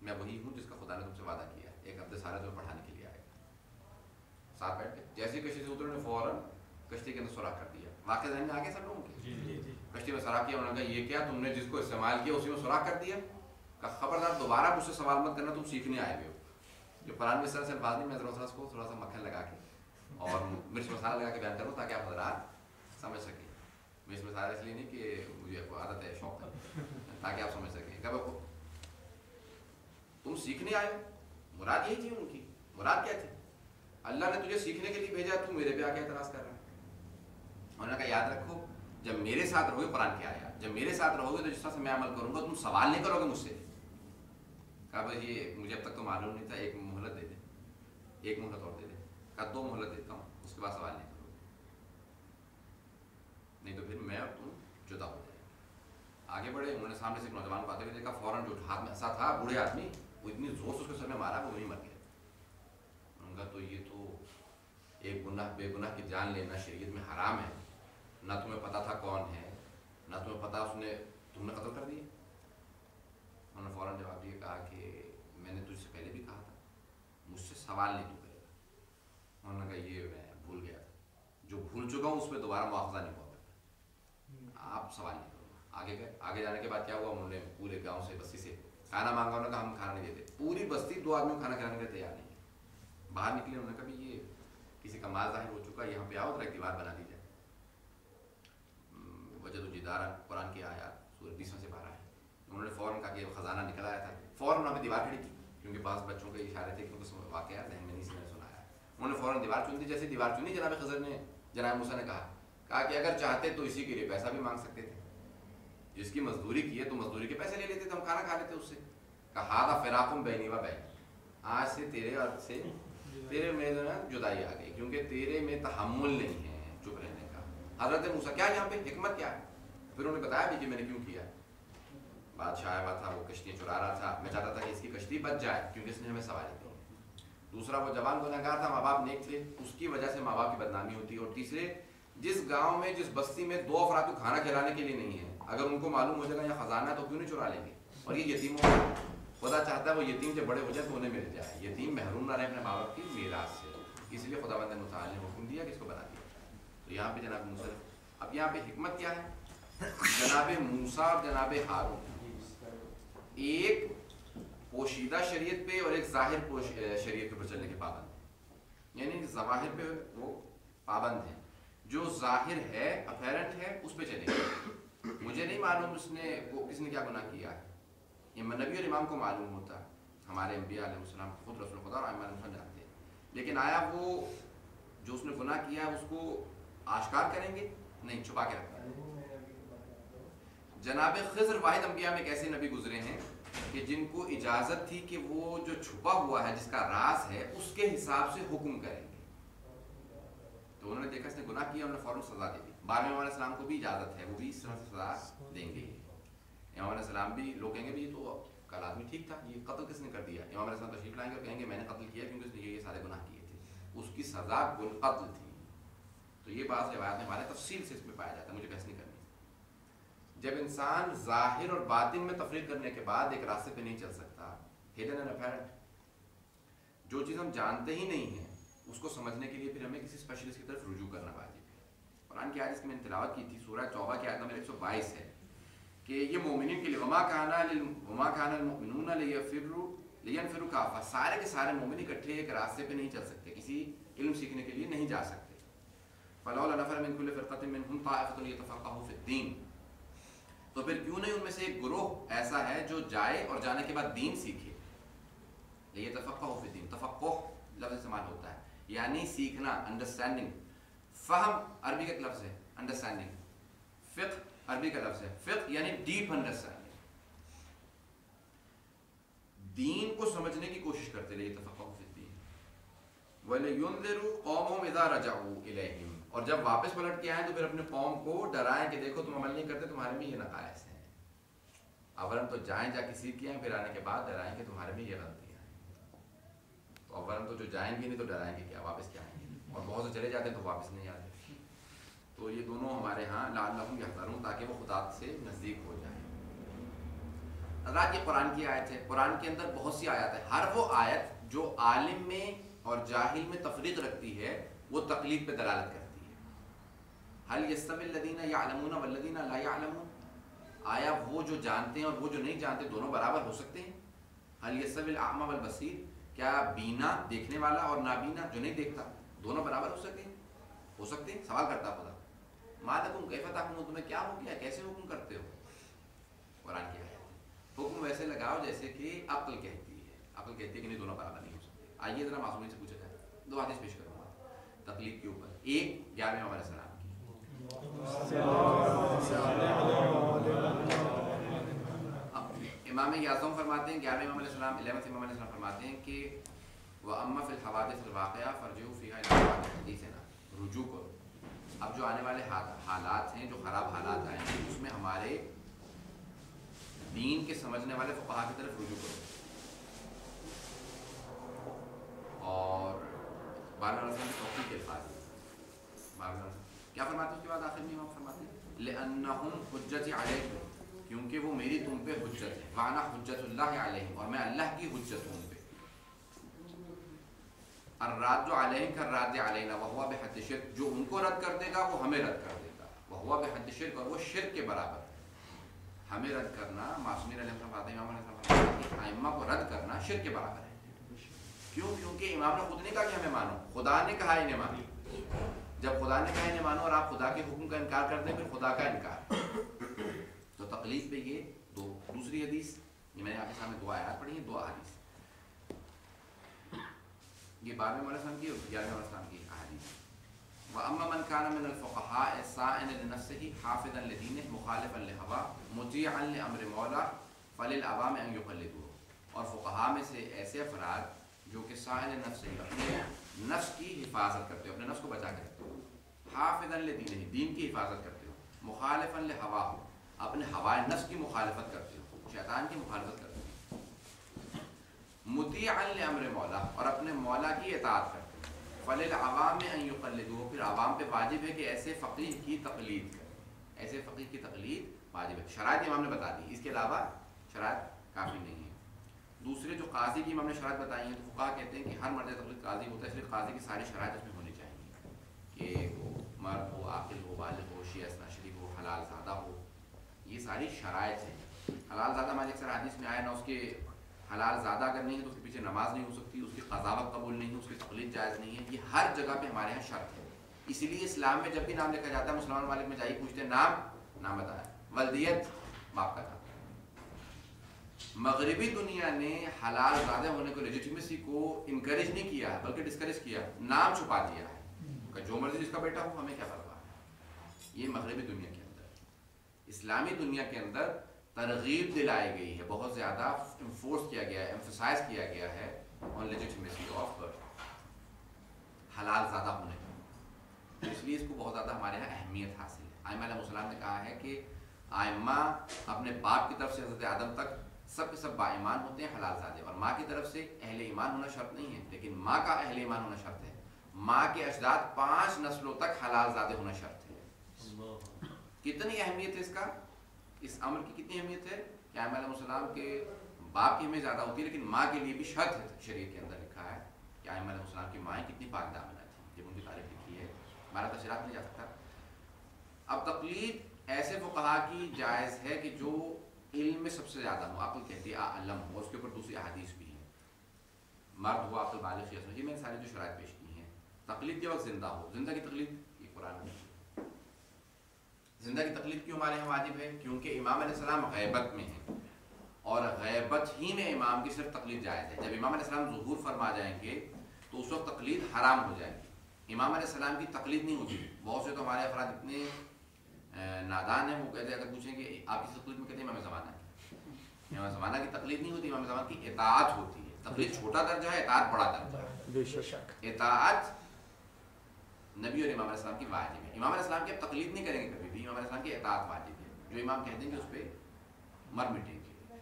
میں وہی ہوں جس کا خدا نے تم سے وعدہ کیا ہے، ایک ہفتے سارے تمہیں پڑھانے کے لیے آئے گا. ساتھ بیٹھ کے جیسے کشتی سے اترے نے فوراً کشتی کے اندر سوراخ کر دیا. واقعہ ذہن میں آ گیا سب لوگوں کے؟ کشتی میں سوراخ کیا. انہوں نے کہا یہ کیا تم نے جس کو استعمال کیا اسی میں سوراخ کر دیا؟ کہا خبردار دوبارہ مجھ سے سوال مت کرنا، تم سیکھنے آئے ہوئے ہو. جو قرآن میں اس طرح سے الفاظ نہیں، میں ذرا اس کو تھوڑا سا مکھن لگا کے اور مرچ مسالہ لگا کے بیان کروں تاکہ آپ حضرات سمجھ سکیں. مرچ مسالہ اس لیے نہیں کہ مجھے عادت ہے، شوق ہے، تاکہ آپ سمجھ سکیں. کہ تم سیکھنے آئے ہو، مراد یہی تھی ان کی. مراد کیا تھی؟ اللہ نے تجھے سیکھنے کے لیے بھیجا، تو میرے پہ آ کے اعتراض کر رہا ہے. انہوں نے کہا یاد رکھو جب میرے ساتھ رہو گے، قرآن کیا آیا، جب میرے ساتھ رہو گے تو جس طرح سے میں عمل کروں گا تم سوال نہیں کرو گے مجھ سے. کہا بھائی یہ مجھے اب تک تو معلوم نہیں تھا، ایک مہلت دے دیں، ایک مہلت اور دے دیں. کہا 2 مہلت دیتا ہوں، اس کے بعد سوال نہیں کرو گے، نہیں تو پھر میں اور تم جدا ہو جائیں. آگے بڑھے. انہوں نے سامنے سے ایک نوجوان کو آتے ہوئے دیکھا، فوراً جو ہاتھ میں ہنسا تھا بوڑھے آدمی، وہ اتنی زور سے اس کے سر میں مارا وہ وہیں مر گیا. ان کا تو یہ تو ایک گناہ بے گناہ کی جان لینا شریعت میں حرام ہے. نہ تمہیں پتا تھا کون ہے، نہ تمہیں پتا تم نے قتل کر دیا. انہوں نے فوراً جواب دیا، کہا کہ میں نے تجھ سے پہلے بھی کہا تھا مجھ سے سوال نہیں تو کرے گا. انہوں نے کہا یہ میں بھول گیا تھا، جو بھول چکا ہوں اس پہ دوبارہ مواخذہ نہیں ہوا کرتا، آپ سوال نہیں کرو. آگے گئے. آگے جانے کے بعد کیا ہوا، انہوں نے پورے گاؤں سے بستی سے کھانا مانگا. انہوں نے کہا ہم کھانا نہیں دیتے. پوری بستی 2 آدمیوں کو کھانا کھلانے کے لیے تیار نہیں ہے. باہر نکلے. انہوں نے کہا بھی یہ کسی کا مال ظاہر ہو چکا، یہاں پہ آؤ ذرا ایک دیوار بنا دی جائے. وجد الجدار قرآن کی آیات سورہ 20 سے 12 ہے. انہوں نے فوراً کہا کہ خزانہ نکل آیا تھا. فوراً انہوں نے دیوار کھڑی کی کیونکہ بعض بچوں کے اشارے تھے کہ واقعہ ذہن میں نہیں سنایا. انہوں نے فوراً دیوار چن دی. جیسے دیوار چنی جناب خضر نے، جناب موسیٰ نے کہا کہ اگر چاہتے تو اسی کے لیے پیسہ بھی مانگ سکتے تھے، جس کی مزدوری کی ہے تو مزدوری کے پیسے لے لیتے تھے، ہم کھانا کھا لیتے اس سے. کہا ہذا فراق بینی و بینک، آج سے تیرے اور سے تیرے میں جدائی آ گئی کیونکہ تیرے میں تحمل نہیں ہے چپ رہنے کا. حضرت موسیٰ کیا یہاں پہ حکمت کیا ہے؟ پھر انہوں نے بتایا بھی کہ میں نے کیوں کیا. بادشاہ آیا ہوا تھا، وہ کشتیاں چرا رہا تھا، میں چاہتا تھا کہ اس کی کشتی بچ جائے کیونکہ اس نے ہمیں سواری کی. دوسرا وہ جوان گنہگار تھا، ماں باپ نیک تھے، اس کی وجہ سے ماں باپ کی بدنامی ہوتی. اور تیسرے جس گاؤں میں جس بستی میں 2 افراد کو کھانا کھلانے کے لیے نہیں ہے، اگر ان کو معلوم ہو جائے گا یہ خزانہ ہے تو کیوں نہیں چرا لیں گے. اور یہ یتیموں کا خدا چاہتا ہے وہ یتیم جب بڑے ہو جائے تو انہیں مل جائے، یتیم محروم نہ رہے اپنے ماں باپ کی میراث سے. اس لیے خداوند متعال نے حکم دیا کہ اس کو بنا دیا. تو یہاں پہ جناب موسیٰ، اب یہاں پہ حکمت کیا ہے؟ جناب موسیٰ اور جناب ہارون ایک پوشیدہ شریعت پہ اور ایک ظاہر شریعت پر چلنے کے پابند ہیں. یعنی ظواہر پہ وہ پابند ہیں، جو ظاہر ہے اپیرنٹ ہے اس پہ چلیں گے. مجھے نہیں معلوم کس نے کیا گناہ کیا ہے. نبی اور امام کو معلوم ہوتا ہے، ہمارے انبیاء علیہ السلام خود رسول خدا اور امام جانتے ہیں. لیکن آیا وہ جو اس نے گناہ کیا ہے اس کو آشکار کریں گے؟ نہیں، چھپا کے رکھیں گے. جناب خضر واحد انبیاء میں ایک ایسے نبی گزرے ہیں کہ جن کو اجازت تھی کہ وہ جو چھپا ہوا ہے جس کا راز ہے اس کے حساب سے حکم کریں گے. تو انہوں نے دیکھا اس نے گناہ کیا، انہوں نے فوراً سزا دے دی. 12ویں علیہ السلام کو بھی اجازت ہے، وہ بھی اس طرح سے سزا دیں گے. امام علیہ السلام بھی لوگ کہیں گے بھی یہ تو کل آدمی ٹھیک تھا، یہ قتل کس نے کر دیا؟ امام علیہ السلام تشریف لائیں گے اور کہیں گے میں نے قتل کیا کیونکہ اس نے یہ سارے گناہ کیے تھے. اس کی سزا قتل تھی. تو یہ بعض روایات میں ہمارے تفصیل سے اس میں پایا جاتا ہے، مجھے بحث نہیں کرنی. جب انسان ظاہر اور باطن میں تفریق کرنے کے بعد ایک راستے پہ نہیں چل سکتا، ہڈن اینڈ اپیرنٹ، جو چیز ہم جانتے ہی نہیں ہیں اس کو سمجھنے کے لیے پھر ہمیں کسی اسپیشلسٹ کی طرف رجوع کرنا واجب ہے. قرآن کی آیت جس کی میں نے تلاوت کی تھی سورہ توبہ کی آیت نمبر 122 ہے کہ یہ مومنین کے لیے وما کان المؤمنون لینفروا کافہ، سارے کے سارے مومن اکٹھے ایک راستے پہ نہیں چل سکتے، کسی علم سیکھنے کے لیے نہیں جا سکتے. فلولا نفر من كل فرقة منهم طائفة ليتفقهوا في الدين، تو پھر کیوں نہیں ان میں سے ایک گروہ ایسا ہے جو جائے اور جانے کے بعد دین سیکھے. ليتفقهوا في الدين، تفقہ لفظ استعمال ہوتا ہے یعنی سیکھنا، انڈرسٹینڈنگ. فہم عربی کا ایک لفظ ہے، انڈرسٹینڈنگ. فقہ عربی کا لفظ ہے، فقہ یعنی ڈیپ انڈرسٹینڈنگ. دین کو سمجھنے کی کوشش کرتے رہے. تفقہوا فی الدین وَلِيُنذِرُوا قَوْمَهُمْ إِذَا رَجَعُوا إِلَيْهِمْ، اور جب واپس پلٹ کے آئیں تو پھر اپنے قوم کو ڈرائیں کہ دیکھو تم عمل نہیں کرتے، تمہارے میں یہ نقائص ہیں. اولن تو جائیں جا کے سیکھ کے آئیں، پھر آنے کے بعد ڈرائیں کہ تمہارے میں یہ غلطیاں ہیں. تو اولن تو جو جائیں گے نہیں تو ڈرائیں گے کیا، واپس کیا آئیں گے. اور بہت سے چلے جاتے ہیں تو واپس نہیں آتے. تو یہ دونوں ہمارے ہاں لعلہم یحذرون، تاکہ وہ خدا سے نزدیک ہو جائیں. حضرات یہ قرآن کی آیت ہے، قرآن کے اندر بہت سی آیات ہیں، ہر وہ آیت جو عالم میں اور جاہل میں تفریق رکھتی ہے وہ تقلید پہ دلالت کرتی ہے. هل يستوي الذين يعلمون والذين لا يعلمون، آیا وہ جو جانتے ہیں اور وہ جو نہیں جانتے دونوں برابر ہو سکتے ہیں؟ هل يستوي الأعمى والبصير، کیا بینا دیکھنے والا اور نابینا جو نہیں دیکھتا دونوں برابر ہو سکتے ہیں؟ ہو سکتے ہیں. سوال کرتا خدا ما لکم کیف تحکمون، تمہیں کیا ہو گیا، کیسے حکم کرتے ہو؟ قرآن کی آیت ہے. حکم ویسے لگاؤ جیسے کہ عقل کہتی ہے، عقل کہتی ہے کہ نہیں دونوں برابر نہیں ہو سکتے. آئیے ذرا معصومی سے پوچھا جائے. دو حدیث پیش کروں گا تقلید کے اوپر. ایک 11ویں امام علیہ السلام کی، امام اعظم فرماتے ہیں 11ویں امام علیہ السلام 11th امام علیہ السلام فرماتے ہیں کہ وَأَمَّا فِي الْحَوَادِثِ الْوَاقِعَةِ فَارْجِعُوا فِيهَا إِلَىٰ أَحْوَالِ حَدِيثِنَا، رجوع کرو. اب جو آنے والے حالات ہیں، جو خراب حالات آئیں گے، اس میں ہمارے دین کے سمجھنے والے فقہا کی طرف رجوع کرو. اور بارہ رسول کی توفیق کے الفاظ کیا فرماتے ہیں اس کے بعد آخر میں امام فرماتے ہیں لِأَنَّهُمْ حُجَّتِ عَلَيْكُمْ، کیونکہ وہ میری تم پہ حجت ہے، وَأَنَا حُجَّتُ اللَّهِ عَلَيْهِمْ، اور میں اللہ کی حجت ہوں ان پہ. الرَّادُّ عَلَيْهِمْ كَالرَّادِّ عَلَيْنَا وَهُوَ بِحَدِّ الشِّرْكِ، جو ان کو رد کر دے گا وہ ہمیں رد کر دے گا. وَهُوَ بِحَدِّ الشِّرْكِ، اور وہ شرک کے برابر ہے. ہمیں رد کرنا، معصومین علیہ السلام ائمہ کو رد کرنا شرک کے برابر ہے. کیوں؟ کیونکہ امام نے خود نہیں کہا کہ ہمیں مانو، خدا نے کہا انہیں مانو. جب خدا نے کہا انہیں مانو اور آپ خدا کے حکم کا انکار کر دیں پھر خدا کا انکار. تو تقلید پہ یہ دوسری حدیث، یہ میں نے آپ کے سامنے 2 آیات پڑھی ہیں، 2 احادیث. یہ 12ویں امام علیہ السلام کی اور 11ویں امام علیہ السلام کی احادیث. وَأَمَّا مَنْ كَانَ مِنَ الْفُقَهَاءِ الصَّائِنِ لِنَفْسِهِ حَافِظًا لِدِينِهِ مُخَالِفًا لِهَوَاهُ مُطِيعًا لِأَمْرِ مَوْلَاهُ فَلِلْعَوَامِ أَنْ يُقَلِّدُوهُ، اور فقہا میں سے ایسے افراد جو کہ صائن نفس ہے، اپنے نفس کی حفاظت کرتے ہو، اپنے نفس کو بچا کے رکھتے ہو. حافظاً لدینہ، دین کی حفاظت کرتے ہو. مخالفاً لہواہ، اپنے ہوائے نفس کی مخالفت کرتے ہو، شیطان کی مخالفت کرتے ہو. مطیعاً لامر مولا، اور اپنے مولا کی اطاعت کرتے ہو. فللعوام ان یقلدوہ، پھر عوام پہ واجب ہے کہ ایسے فقیہ کی تقلید کریں. ایسے فقیہ کی تقلید واجب ہے. شرائط امام نے بتا دی، اس کے علاوہ شرائط کافی نہیں ہے. دوسرے جو قاضی کی امام نے شرائط بتائی ہیں، تو فقہا کہتے ہیں کہ ہر مرد تقلید قاضی ہوتا ہے، اس لیے قاضی کی ساری شرائط اس میں ہونی چاہیے کہ وہ مرد ہو، عاقل ہو، بالغ ہو، شیعہ اثنا عشری ہو، حلال زادہ ہو. یہ ساری شرائط ہیں. حلال زادہ ہمارے اکثر حدیث میں آیا نا، اس کے حلال زادہ اگر نہیں ہے تو اس کے پیچھے نماز نہیں ہو سکتی، اس کی قضاوت قبول نہیں ہے، اس کی تقلید جائز نہیں ہے. یہ ہر جگہ پہ ہمارے یہاں شرط ہے. اسی لیے اسلام میں جب بھی نام لکھا جاتا ہے، مسلمان ممالک میں جائیے پوچھتے ہیں نام بتایا، ولدیت باپ کا نام. مغربی دنیا نے حلال زادہ ہونے کو، لیجیٹیمیسی کو انکریج نہیں کیا ہے بلکہ ڈسکریج کیا، نام چھپا دیا ہے کہ جو مرضی جس کا بیٹا ہو، ہمیں کیا پرواہ ہے. یہ مغربی دنیا کے اندر. اسلامی دنیا کے اندر ترغیب دلائی گئی ہے، بہت زیادہ انفورس کیا گیا ہے، ایمفسائز کیا گیا ہے آن لیجیٹیمیسی آف برتھ، حلال زادہ ہونے کا. اس لیے اس کو بہت زیادہ ہمارے یہاں اہمیت حاصل ہے. ائمہ علیہ السلام نے کہا ہے کہ ائمہ اپنے باپ کی طرف سے حضرت آدم تک سب کے سب با ایمان ہوتے ہیں، حلال زادے. اور ماں کی طرف سے اہل ایمان ہونا شرط نہیں ہے، لیکن ماں کا اہل ایمان ہونا شرط ہے. ماں کے اجداد 5 نسلوں تک حلال زادے ہونا شرط ہے. کتنی اہمیت ہے اس کا، اس امر کی کتنی اہمیت ہے کہ ائمہ علیہ السلام کے باپ کی اہمیت زیادہ ہوتی ہے، لیکن ماں کے لیے بھی شرط ہے. شریعت کے اندر لکھا ہے کہ ائمہ علیہ السلام کی مائیں کتنی پاک دامنہ تھیں، جب ان کی تاریخ لکھی ہے. ہمارا تفصیلات نہیں جا سکتا. اب تقلید ایسے فقہا کی جائز ہے کہ جو علم میں سب سے زیادہ ہو، عقل کہتی ہے علم ہو، اس کے اوپر دوسری احادیث بھی ہیں. مرد ہو، عقل بالغ، یہ میں نے ساری جو شرائط پیش کی ہیں. تقلید کے وقت زندہ ہو، زندہ کی تقلید یہ قرآن میں. زندہ کی تقلید کیوں ہمارے یہاں واجب ہے؟ کیونکہ امام علیہ السلام غیبت میں ہیں، اور غیبت ہی میں امام کی صرف تقلید جائز ہے. جب امام علیہ السلام ظہور فرما جائیں گے تو اس وقت تقلید حرام ہو جائے گی. امام علیہ السلام کی تقلید نہیں ہوتی. بہت سے تو ہمارے افراد اتنے نادان ہیں، وہ کہتے ہیں، اگر پوچھیں کہ آپ کی تقلید میں کہتے ہیں امام زمانہ کی. امام زمانہ کی تقلید نہیں ہوتی، امام زمانہ کی اطاعت ہوتی ہے. تقلید چھوٹا درجہ ہے، اطاعت بڑا درجہ ہے. بے شک اطاعت نبی اور امام علیہ السلام کی واجب ہے. امام علیہ السلام کی اب تقلید نہیں کریں گے کبھی بھی، امام علیہ السلام کی اطاعت واجب ہے. جو امام کہہ دیں گے اس پہ مر مٹیں گے.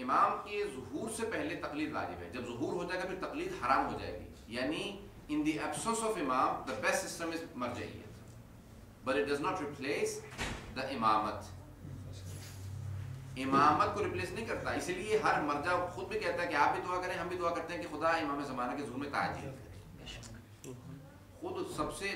امام کے ظہور سے پہلے تقلید واجب ہے. جب ظہور ہو جائے گا پھر تقلید حرام ہو جائے گی. یعنی in the absence of imam the best system is marja'iyat, but it does not replace the imamat. امامت کو ریپلیس نہیں کرتا. اسی لیے ہر مرجع خود بھی کہتا ہے کہ آپ بھی دعا کریں, ہم بھی دعا کرتے ہیں کہ خدا امام زمانہ کے ظلم میں تعجیل کرے. خود سب سے